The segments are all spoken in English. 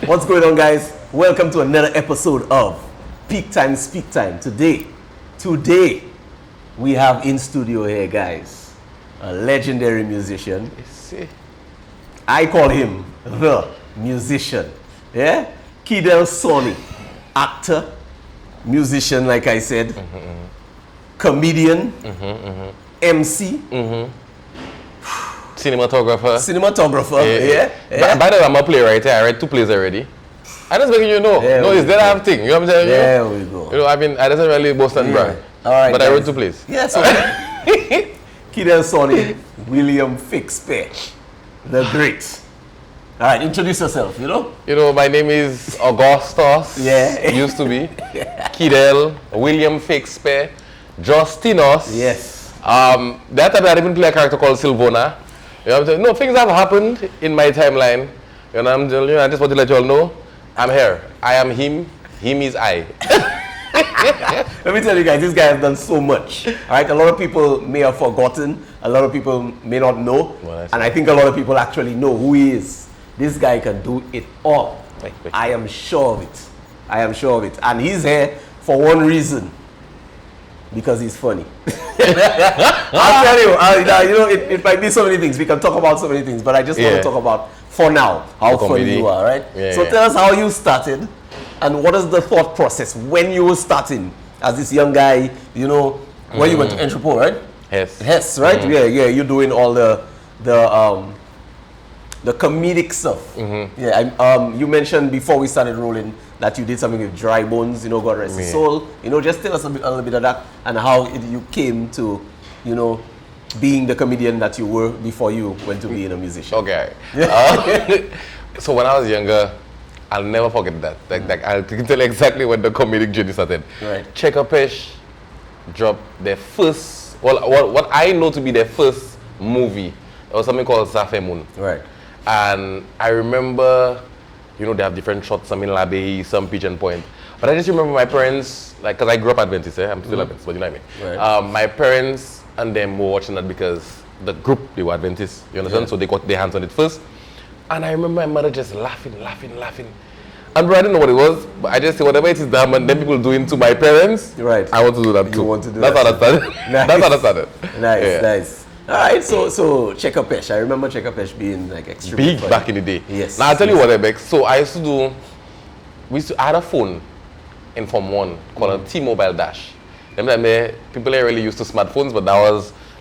What's going on, guys? Welcome to another episode of Peaktime Speaktime. Today, we have in studio here, guys, a legendary musician. I call him the musician. Yeah? Kiedel Sonny, actor, musician, like I said, comedian, MC, cinematographer. Yeah. By the way, I'm a playwright. I read 2 plays already. I just making you know. No, it's that have thing. You know what I'm saying? There we go. You know, I doesn't really boast and brag. All right, but guys. I wrote 2 plays. Yes. Kiedel Sonny, William Shakespeare, the Great. All right, introduce yourself. You know, my name is Augustus. Yeah. Used to be. Kiedel, William Shakespeare, Justinos. Yes. That time I even play a character called Silvona. You know what I'm saying? No, things have happened in my timeline. You know, I just want to let you all know, I'm here. I am him. Him is I. Let me tell you guys, this guy has done so much. All right, a lot of people may have forgotten. A lot of people may not know. And I think a lot of people actually know who he is. This guy can do it all. I am sure of it. I am sure of it. And he's here for one reason. Because he's funny. I'll tell you, it might be so many things. We can talk about so many things, but I just want to talk about, for now, how funny you are, right? So tell us how you started, and what is the thought process when you were starting as this young guy, you know, when you went to Entrepreneurial, right? Yes, right? Yeah, you're doing all the comedic stuff. Yeah, you mentioned before we started rolling that you did something with Dry Bones, you know, God rest his soul. You know, just tell us a little bit of that and how you came to, you know, being the comedian that you were before you went to being a musician. Okay. So when I was younger, I'll never forget that. Like I'll tell you exactly when the comedic journey started. Right. Chekapesh dropped their first, what I know to be their first movie. It was something called Zafemun. Right. And I remember, you know, they have different shots, some in Labe, some Pigeon Point. But I just remember my parents, like, because I grew up Adventist, I'm still Adventist, but you know what I mean? Right. My parents and them were watching that because the group, they were Adventists, you understand? So they got their hands on it first. And I remember my mother just laughing. And bro, I didn't know what it was, but I just said, whatever it is damn, and then people doing to my parents, right. I want to do that too. You want to do That's that how that started. Nice. That's how that started. Nice. All right, so Chekapesh. I remember Chekapesh being like extremely big funny. back in the day. Yes. Now I'll tell you what, Beck. So I used to add a phone in Form 1 called a T-Mobile Dash. Remember, people ain't really used to smartphones, but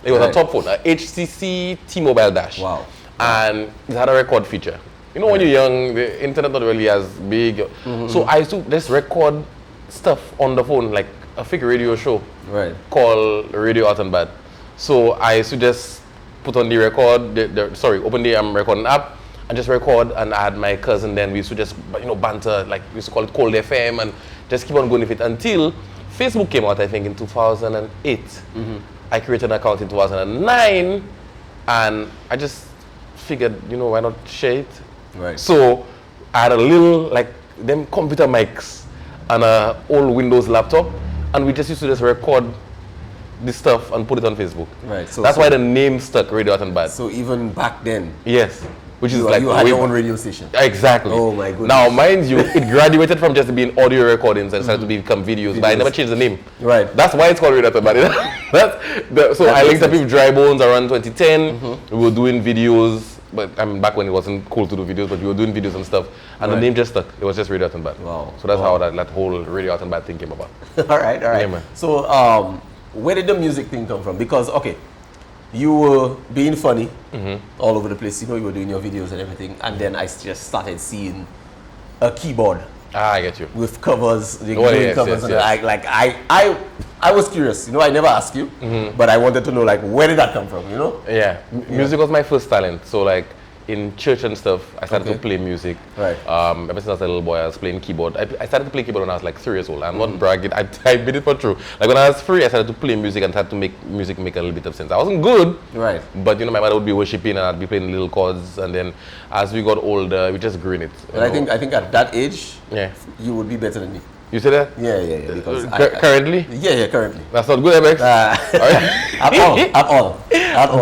it was a top phone, a HTC T-Mobile Dash. Wow. And it had a record feature. You know, when you're young, the internet not really as big. So I used to just record stuff on the phone, like a fake radio show called Radio Out and Bad. So I used to just put on the record, open the recording app and just record, and I had my cousin then. We used to just, you know, banter, like we used to call it Cold FM, and just keep on going with it until Facebook came out, I think, in 2008. I created an account in 2009, and I just figured, you know, why not share it? Right. So I had a little, like, them computer mics and an old Windows laptop, and we just used to just record this stuff and put it on Facebook. Right. So that's why the name stuck, Radio Out and Bad. So even back then, yes, which is you like you had your own radio station. Exactly. Oh my goodness. Now, mind you, it graduated from just being audio recordings and started to become videos, but I never changed the name. Right. That's why it's called Radio Out and Bad. So I linked up with Dry Bones around 2010. We were doing videos, but I mean, back when it wasn't cool to do videos, but we were doing videos and stuff, and the name just stuck. It was just Radio Out and Bad. Wow. So that's how that whole Radio Out and Bad thing came about. All right. Yeah, man. So where did the music thing come from? Because, okay, you were being funny all over the place. You know, you were doing your videos and everything. And then I just started seeing a keyboard. I get you. With covers. Yes. I was curious. You know, I never asked you. But I wanted to know, like, where did that come from, you know? Yeah. Music was my first talent. So, like, in church and stuff, I started to play music. Right. Ever since I was a little boy, I was playing keyboard. I started to play keyboard when I was like 3 years old. I'm not bragging. I did it for true. Like when I was 3, I started to play music and started to make music make a little bit of sense. I wasn't good. Right. But you know, my mother would be worshiping and I'd be playing little chords. And then as we got older, we just grew in it. And I think at that age, you would be better than me. You see that? Yeah. Because currently? Yeah, currently. That's not good, MX. At all.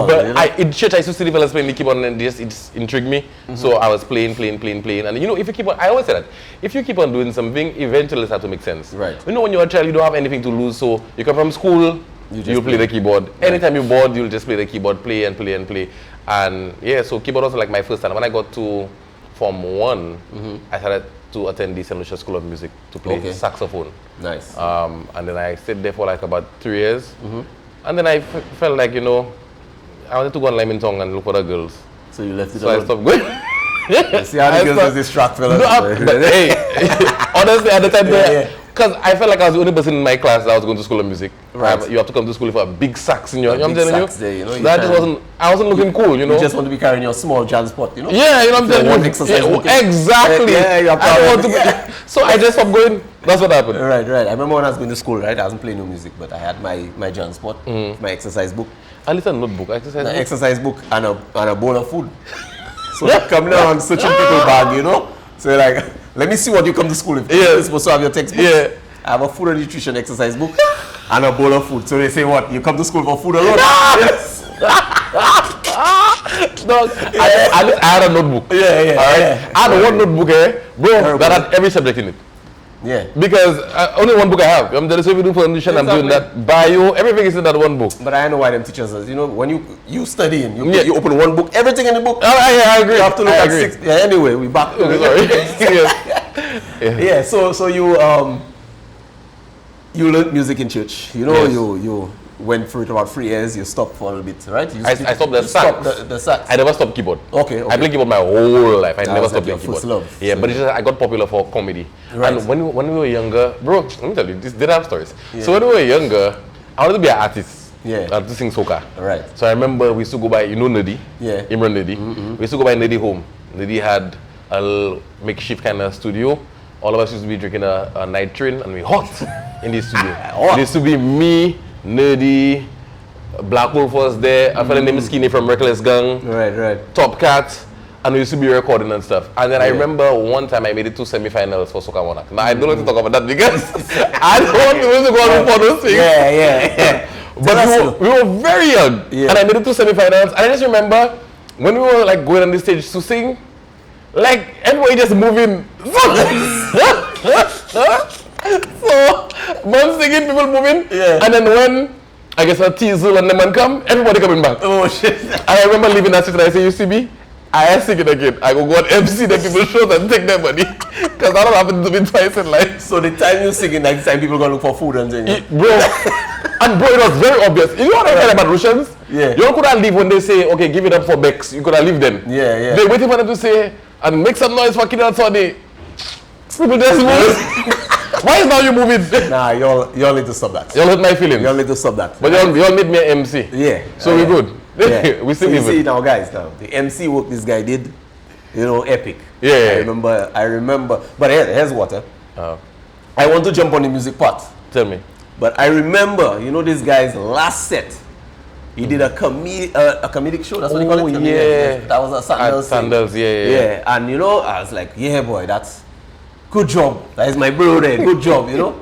But you know? In church, I used to see the fellas playing the keyboard, and it just intrigued me. So I was playing. And you know, if you keep on, I always say that, if you keep on doing something, eventually it has to make sense. Right. You know, when you're a child, you don't have anything to lose, so you come from school, you play the keyboard. Right. Anytime you're bored, you'll just play the keyboard, play. And yeah, so keyboard was like my first time. When I got to Form 1, I started to attend the St. Lucia School of Music to play saxophone. Nice. And then I stayed there for like about 3 years. And then I felt like, you know, I wanted to go on Limington and look for the girls. So you left it alone? So I stopped going. See how the girls just distract fellas? But hey, honestly, at the time, because I felt like I was the only person in my class that was going to School of Music. Right. You have to come to school for a big sax in your, you know what I'm telling you? Day, you know, that just I wasn't looking cool, you know? You just want to be carrying your small jazz pot, you know? Yeah, you know what I'm telling you? Exercise exactly. You have I don't want to be, so I just stopped going. That's what happened. Right. I remember when I was going to school, right? I wasn't playing no music, but I had my jazz pot, my exercise book. A little notebook, exercise book and a bowl of food. So coming down searching people bag, you know? So you're like, let me see what you come to school with. You're supposed to have your textbook. Yeah. I have a food and nutrition exercise book and a bowl of food. So they say what? You come to school for food alone? Yes. No, I had a notebook. Yeah. All right? I had one notebook, bro, that had every subject in it. Yeah. Because only one book I have. I'm just doing foundation, I'm doing that. Bio, everything is in that one book. But I know why them teachers are. You know, when you studying, you open one book, everything in the book. I agree. You have to look at 6. Yeah, anyway, we back. Yeah, so you learned music in church. You know, you went through it about 3 years. You stopped for a little bit, right? I stopped the sax. The sax. I never stopped keyboard. Okay. I played keyboard my whole life. I never stopped playing keyboard. Love. Yeah, but I got popular for comedy. Right. And when we were younger, bro, let me tell you, this did have stories. Yeah. So when we were younger, I wanted to be an artist. Yeah. I wanted to sing soca. Right. So I remember we used to go by, you know, Nerdy. Yeah. Imran Nerdy. We used to go by Nerdy home. Nerdy had a little makeshift kind of studio. All of us used to be drinking a night train and we hot in the studio. It used to be me, Nerdy, Black Wolf was there, a fellow named Skinny from Reckless Gang, right, Top Cat, and we used to be recording and stuff. And then I remember one time I made it to semi-finals for Soca Monarch. Now I don't want to talk about that because I don't want people to go on for those things. Yeah. But we were very young, and I made it to semi-finals. And I just remember when we were like going on the stage to sing, like everybody just moving. So one singing, people moving, and then when I guess a Teasel and the man come, everybody coming back. Oh shit. I remember leaving that station, I say, you see me? I sing it again. I go on MC the people shows and take their money. Because that don't happen to me twice in life. So the time you sing it, next time people gonna look for food and things. Bro, it was very obvious. You know what I heard about Russians? Yeah. You could have leave when they say, okay, give it up for Bex. You could have leave then. Yeah. They're waiting for them to say, and make some noise for Kiedel and Sonny. People just move. Why is now you moving? Nah, y'all need to stop that. Y'all hurt my feelings. Y'all need to stop that. But y'all need me an MC. Yeah. So we're good. Yeah. We still so you see now, guys, the MC work this guy did, you know, epic. Yeah. I remember. But here's what. I want to jump on the music part. Tell me. But I remember, you know, this guy's last set. He did a comedic show. That's what they call it. Yeah. That was a Sandals. Sandals. Yeah. And you know, I was like, yeah, boy, that's good job. That is my bro there. Good job, you know.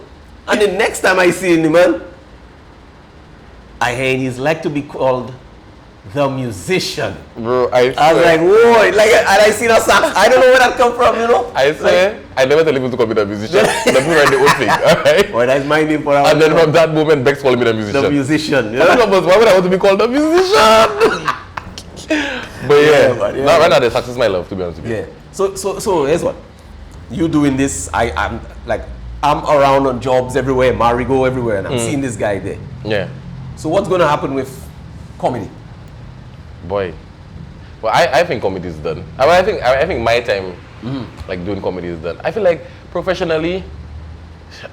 And the next time I see him, man, I heard he's like to be called the musician. Bro, I was like, whoa, and I see that sax. I don't know where that come from, you know. I swear, I never tell people to call me the musician. Let me write the whole thing, alright? Well, that's my name for and then from that moment, Bex called me the musician. The musician, yeah. Why would I want to be called the musician? But now right now the sax is my love, to be honest with you. Yeah. So here's what. You doing this, I'm around on jobs everywhere, Marigo everywhere, and I'm seeing this guy there. Yeah. So what's gonna happen with comedy? Boy. Well, I think comedy is done. I think my time like doing comedy is done. I feel like professionally,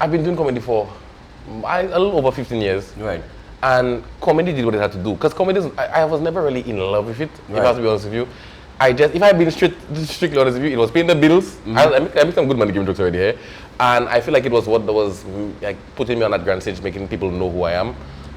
I've been doing comedy for a little over 15 years. Right. And comedy did what it had to do. Because comedy, I was never really in love with it, if I have to be honest with you. If I've been strictly honest with you, it was paying the bills. I make some good money giving jokes already here. And I feel like it was what was like putting me on that grand stage, making people know who I am.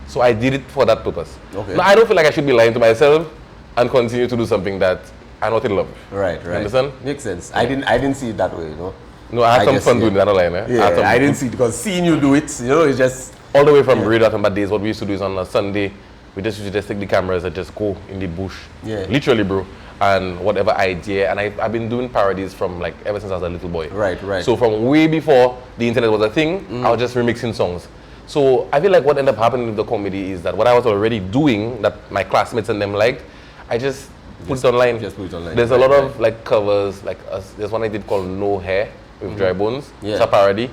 So I did it for that purpose. Okay. Now, I don't feel like I should be lying to myself and continue to do something that I'm not in love with. Right. You understand? Makes sense. Yeah. I didn't see it that way, you know. No, I had some fun doing that online. Yeah, I didn't see it because seeing you do it, it's just... All the way from Radio Atomba days, what we used to do is on a Sunday, we just used to take the cameras and just go in the bush. Yeah. Literally, bro. And whatever idea. And I've been doing parodies from like ever since I was a little boy. Right. So from way before the internet was a thing, I was just remixing songs. So I feel like what ended up happening with the comedy is that what I was already doing that my classmates and them liked, I just put it online. There's a lot of like covers, like there's one I did called No Hair with Dry Bones. It's a parody.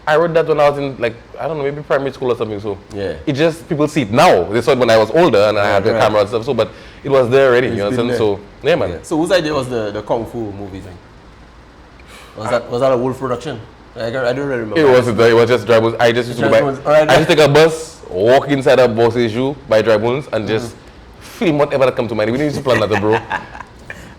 I wrote that when I was in like, I don't know, maybe primary school or something. So it just, people see it now. They saw it when I was older and I had the camera and stuff. So, but it was there already, you understand? So, yeah, man. So whose idea was the Kung Fu movie thing? Was that a Wolf production? I don't really remember. It was just Dry Bones. I just used to go by, I just take a bus, walk inside a boss issue, buy Dry Bones and just film whatever that come to mind. We didn't used to plan that, bro.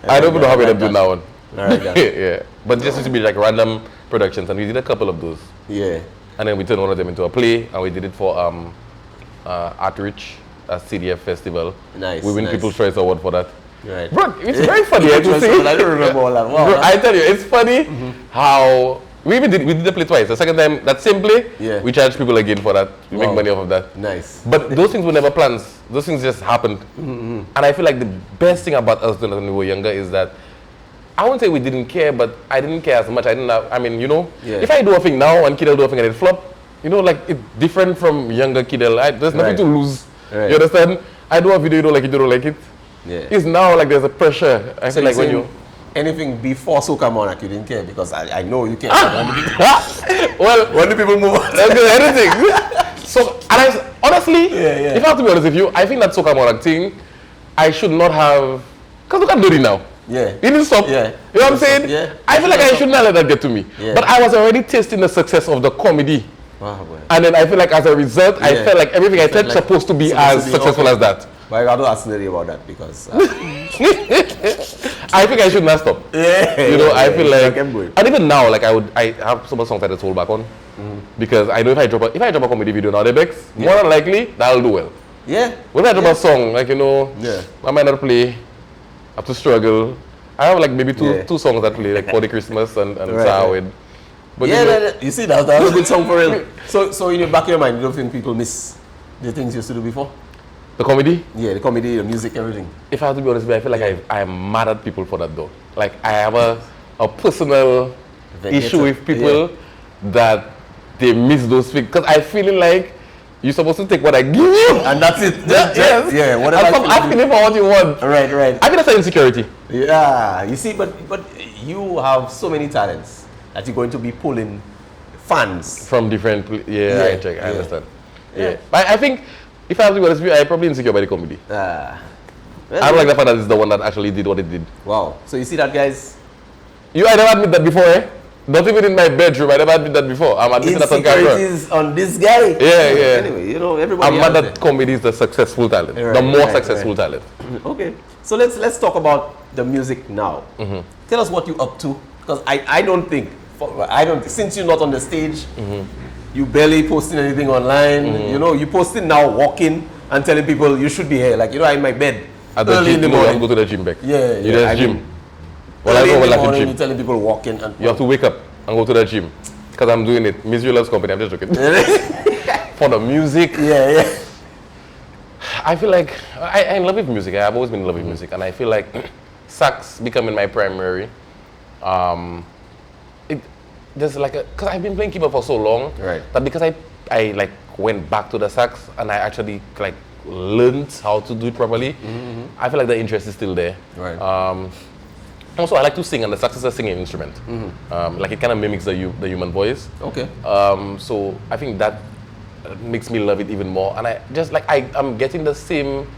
I don't even know how we end up doing that one. Yeah. But just used to be like random productions, and we did a couple of those. Yeah. And then we turned one of them into a play, and we did it for Artrich, a CDF festival. Nice. We win People's Choice Award for that. Right. Bro, it's very funny. I don't remember all that. Wow. Bro, I tell you, it's funny how we did the play twice. The second time, that same play, we charged people again for that. We make money off of that. Nice. But those things were never plans. Those things just happened. And I feel like the best thing about us when we were younger is that I won't say we didn't care, but I didn't care as much. If I do a thing now and Kiedel do a thing and it flop, like it's different from younger Kiedel. There's nothing to lose. Right. You understand? I do a video, you don't like it. Yeah. It's now like there's a pressure. I feel like when you... Anything before Soca Monarch, you didn't care because I know you care. Well, when do people move on? Anything. So, and honestly, if I have to be honest with you, I think that Soca Monarch thing, I should not have... Because look at Dodi now. Yeah. It didn't stop. Yeah. You know what I'm saying? Yeah. I feel like I should not let that get to me. Yeah. But I was already tasting the success of the comedy. Wow, boy. And then I feel like as a result, I felt like everything I said supposed to be as successful as that. But I got to ask Sonny about that because... I think I should not stop. Yeah. I feel like... And even now, like I have some songs that I hold back on. Because I know if I drop a comedy video now, more than likely, that'll do well. Yeah. When I drop a song, like, I might not play... I have to struggle. I have like maybe two songs that play, like For the Christmas and Sawed. But you see, that was a good song for real. So in your back of your mind, you don't think people miss the things you used to do before? The comedy? Yeah, the comedy, the music, everything. If I have to be honest with you, I feel like I am mad at people for that though. Like I have a personal issue with people that they miss those things. Because I feeling like you're supposed to take what I give you. And that's it. Yeah, whatever. I'm asking for what you want. Right. I think that's an insecurity. Yeah, you see, but you have so many talents that you're going to be pulling fans. From different, I understand. Yeah. But I think, if I have to be honest with you, I'm probably insecure by the comedy. I don't like the fact that it's the one that actually did what it did. Wow. So you see that, guys? I never admit that before, eh? Not even in my bedroom. I never admit that before. I'm admitting that on camera. Insecurities on this guy. Yeah. Anyway, everybody. I'm mad that comedy is the successful talent, the more successful talent. Okay, so let's talk about the music now. Tell us what you're up to, because I don't think since you're not on the stage, you barely posting anything online. You posting now, walking and telling people you should be here. Like I'm in my bed early in the morning. Go to the gym back. Yeah. There's gym. Well, early in the morning, you're telling people walking. You have to wake up and go to the gym. Because I'm doing it. Miss You Loves Company. I'm just joking. For the music. Yeah. I feel like I'm in love with music. I've always been in love with music. And I feel like sax becoming my primary. Because I've been playing keyboard for so long. Right. That because I like went back to the sax and I actually like learned how to do it properly. I feel like the interest is still there. Right. Also, I like to sing, and the sax is a singing instrument. Like it kind of mimics the human voice. Okay. So I think that makes me love it even more. And I'm getting the same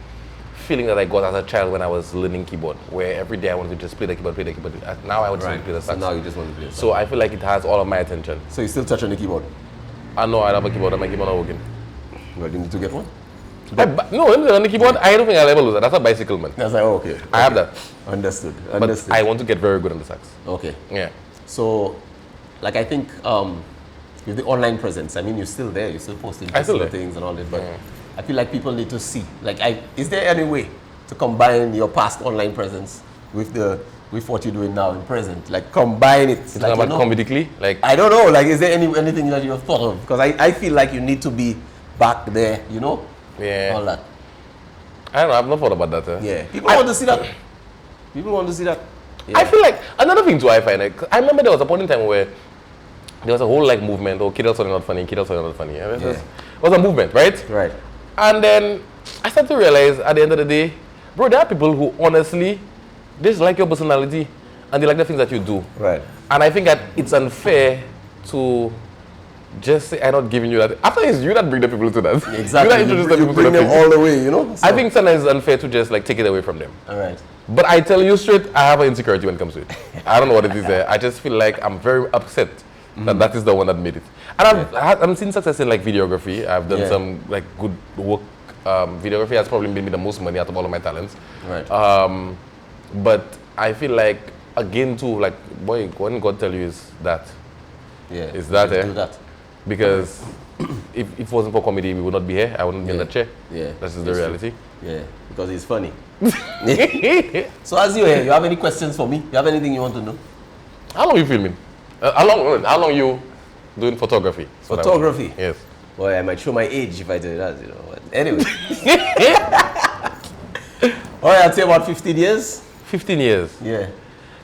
feeling that I got as a child when I was learning keyboard, where every day I wanted to just play the keyboard. Now I want to play the sax. So now you just want to play the sax. So I feel like it has all of my attention. So you still touch on the keyboard? No, I have a keyboard, and my keyboard not working. Well, you need to get one? No, on the keyboard, I don't think I'll ever lose that. That's a bicycle, man. That's like, okay. I have that. Understood. But I want to get very good on the sax. Okay. Yeah. So, like I think with the online presence, I mean, you're still there. You're still posting things and all this. But I feel like people need to see. Like, is there any way to combine your past online presence with the with what you're doing now in present? Like combine it. Like, about comedically? Like I don't know. Like is there anything that you've thought of? Because I feel like you need to be back there, you know? Yeah. All that. I don't know, I've not thought about that. Yeah. People want to see that. People want to see that. Yeah. I feel like another thing too I find, like, I remember there was a point in time where there was a whole like movement, Kiedel Sonny not funny, Kiedel Sonny not funny. It was a movement, right? Right. And then I started to realize at the end of the day, bro, there are people who honestly just like your personality and they like the things that you do. Right. And I think that it's unfair to just say I'm not giving you that. After it's you that bring the people to that. Exactly. You bring them all the way, you know? So. I think sometimes it's unfair to just like take it away from them. All right. But I tell you straight, I have an insecurity when it comes to it. I don't know what it is there. I just feel like I'm very upset that is the one that made it. And I've seen success in like videography. I've done some like good work. Videography has probably made me the most money out of all of my talents. Right. But I feel like again too, like boy, when God tell you is that. Yeah. Is that do that. Because if it wasn't for comedy, we would not be here. I wouldn't be in that chair. Yeah. That's just the reality. Yeah. Because it's funny. So as you're here, you have any questions for me? You have anything you want to know? How long you filming? How long you doing photography? Photography? Yes. Boy, I might show my age if I do that, you know. But anyway. All right, I'd say about 15 years. 15 years? Yeah.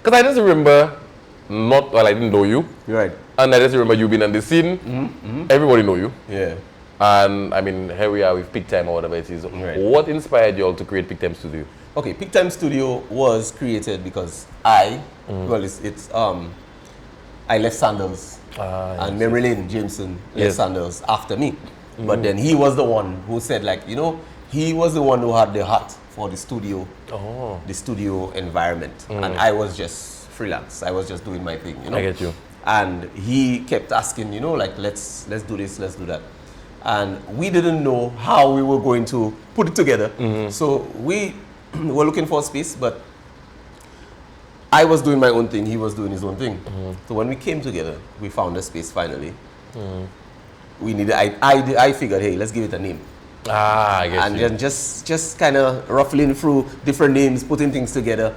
Because I just remember I didn't know you. Right. And I just remember you being on the scene. Everybody know you. Yeah. And I mean, here we are with Peaktime or whatever it is. Right. What inspired you all to create Peaktime Studio? Okay, Peaktime Studio was created because I left Sandals and Memory Lane Jameson left Sandals after me. But then he was the one who said, like, you know, he was the one who had the heart for the studio environment. And I was just freelance. I was just doing my thing, you know. I get you. And he kept asking, you know, like, let's do this, let's do that. And we didn't know how we were going to put it together. So we were looking for a space, but I was doing my own thing, he was doing his own thing. So when we came together, we found a space finally. We needed, I figured, hey, let's give it a name. I get and you. then just kind of ruffling through different names, putting things together.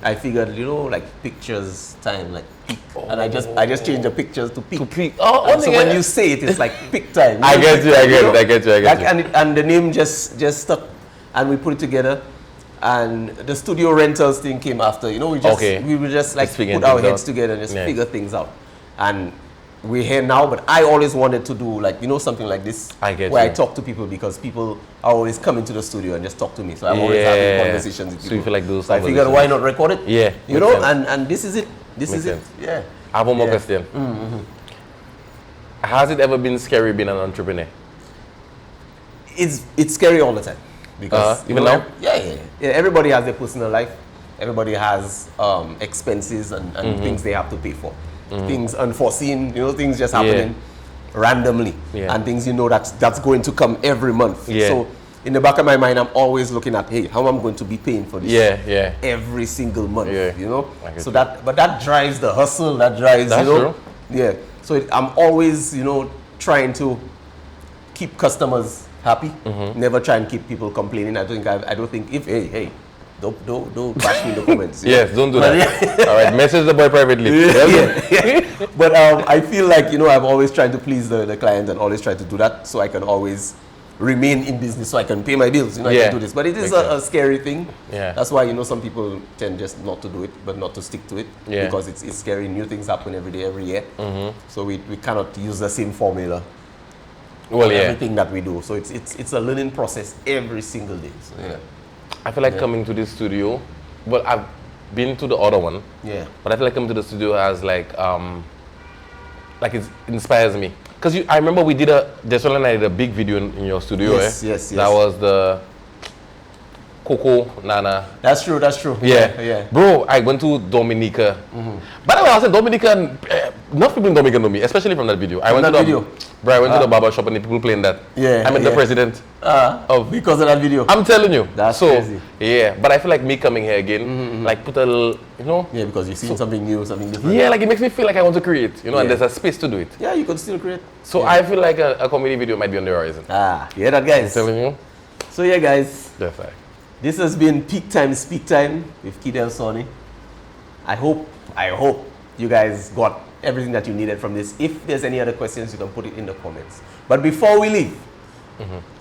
I figured, you know, like pictures time, like peak. And I just changed the pictures to peak. So when you say it, it's like peak time. I get you. I get you. And the name just stuck, and we put it together. And the studio rentals thing came after. You know, we would just like put our heads together and just figure things out. And we're here now, but I always wanted to do, like, you know, something like this. I talk to people because people are always coming to the studio and just talk to me. So I'm always having conversations with people. So you feel like those. So I figured, why not record it? Yeah. You know, and this is it. This is it. Yeah. I have one more question. Has it ever been scary being an entrepreneur? It's scary all the time. Because even now? Yeah. Everybody has their personal life. Everybody has expenses and things they have to pay for. Things unforeseen, you know, things just happening randomly, and things you know that's going to come every month. So in the back of my mind, I'm always looking at, hey, how am I going to be paying for this? Every single month. You know, so that drives the hustle. That drives, that's you know, true. Yeah. So I'm always, you know, trying to keep customers happy. Never try and keep people complaining. I don't think if hey. Don't bash me in the comments. Yes, don't do that. All right, message the boy privately. But I feel like, you know, I've always tried to please the client and always try to do that so I can always remain in business so I can pay my bills. You know, I can do this. But it is a scary thing. That's why, you know, some people tend just not to do it, but not to stick to it. Because it's scary. New things happen every day, every year. So we cannot use the same formula. Everything that we do. So it's a learning process every single day. So, I feel like coming to this studio, well, I've been to the other one. But I feel like coming to the studio has like it inspires me. Because I remember we did Desol and I did a big video in your studio. Yes. That was the Coco Nana. That's true. Yeah. Bro, I went to Dominica. By the way, I said Dominica, not people in Dominica know me, especially from that video. I went to the barber shop and the people playing that. I met the president. Because of that video. I'm telling you. That's crazy. Yeah, but I feel like me coming here again, like put a little, you know. Yeah, because you've seen something new, something different. Yeah, like it makes me feel like I want to create, you know, and there's a space to do it. Yeah, you could still create. So I feel like a comedy video might be on the horizon. Yeah, that guys. I'm telling you. So yeah, guys. That's right. This has been Peaktime Speaktime with Kiedel, Sonny. I hope you guys got everything that you needed from this. If there's any other questions, you can put it in the comments. But before we leave,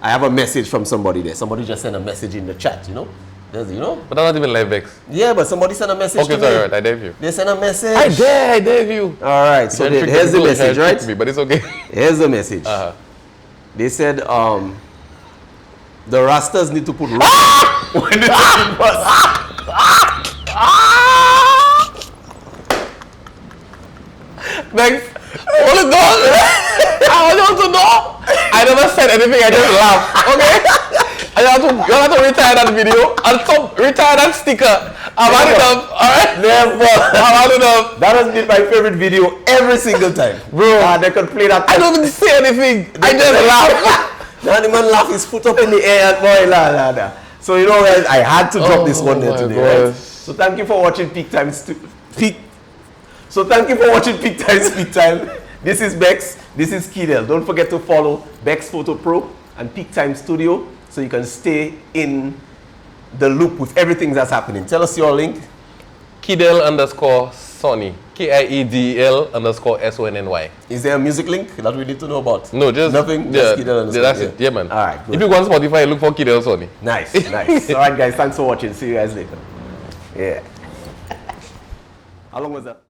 I have a message from somebody there. Somebody just sent a message in the chat, you know? But that's not even live, Bex. Yeah, but somebody sent a message to me. Okay, sorry, I dare you. They sent a message. I dare you. All right, so here's the message, right? Me, but it's okay. Here's the message. They said, the Rastas need to put when they take bus. Thanks. Hold it down. I want you to know. I never said anything. I just laughed. Okay. You have to retire that video and retire that sticker. I've had enough. Alright? Never. I've had enough. That has been my favorite video every single time. Bro. They could play that. I don't even say anything. I just laugh. Now the man laugh his foot up in the air and boy la. So you know guys, I had to drop this one there today. Right? So thank you for watching Peaktime Speaktime. This is Bex. This is Kiedel. Don't forget to follow Bex Photo Pro and Peaktime Studio so you can stay in the loop with everything that's happening. Tell us your link. Kiedel_Sonny. KIEDL_SONNY. Is there a music link that we need to know about? No, just nothing. Yeah, just Kiedel that's it. Yeah, man. All right. Good. If you go on Spotify, look for Kiedel Sonny. Nice. All right, guys. Thanks for watching. See you guys later. Yeah. How long was that?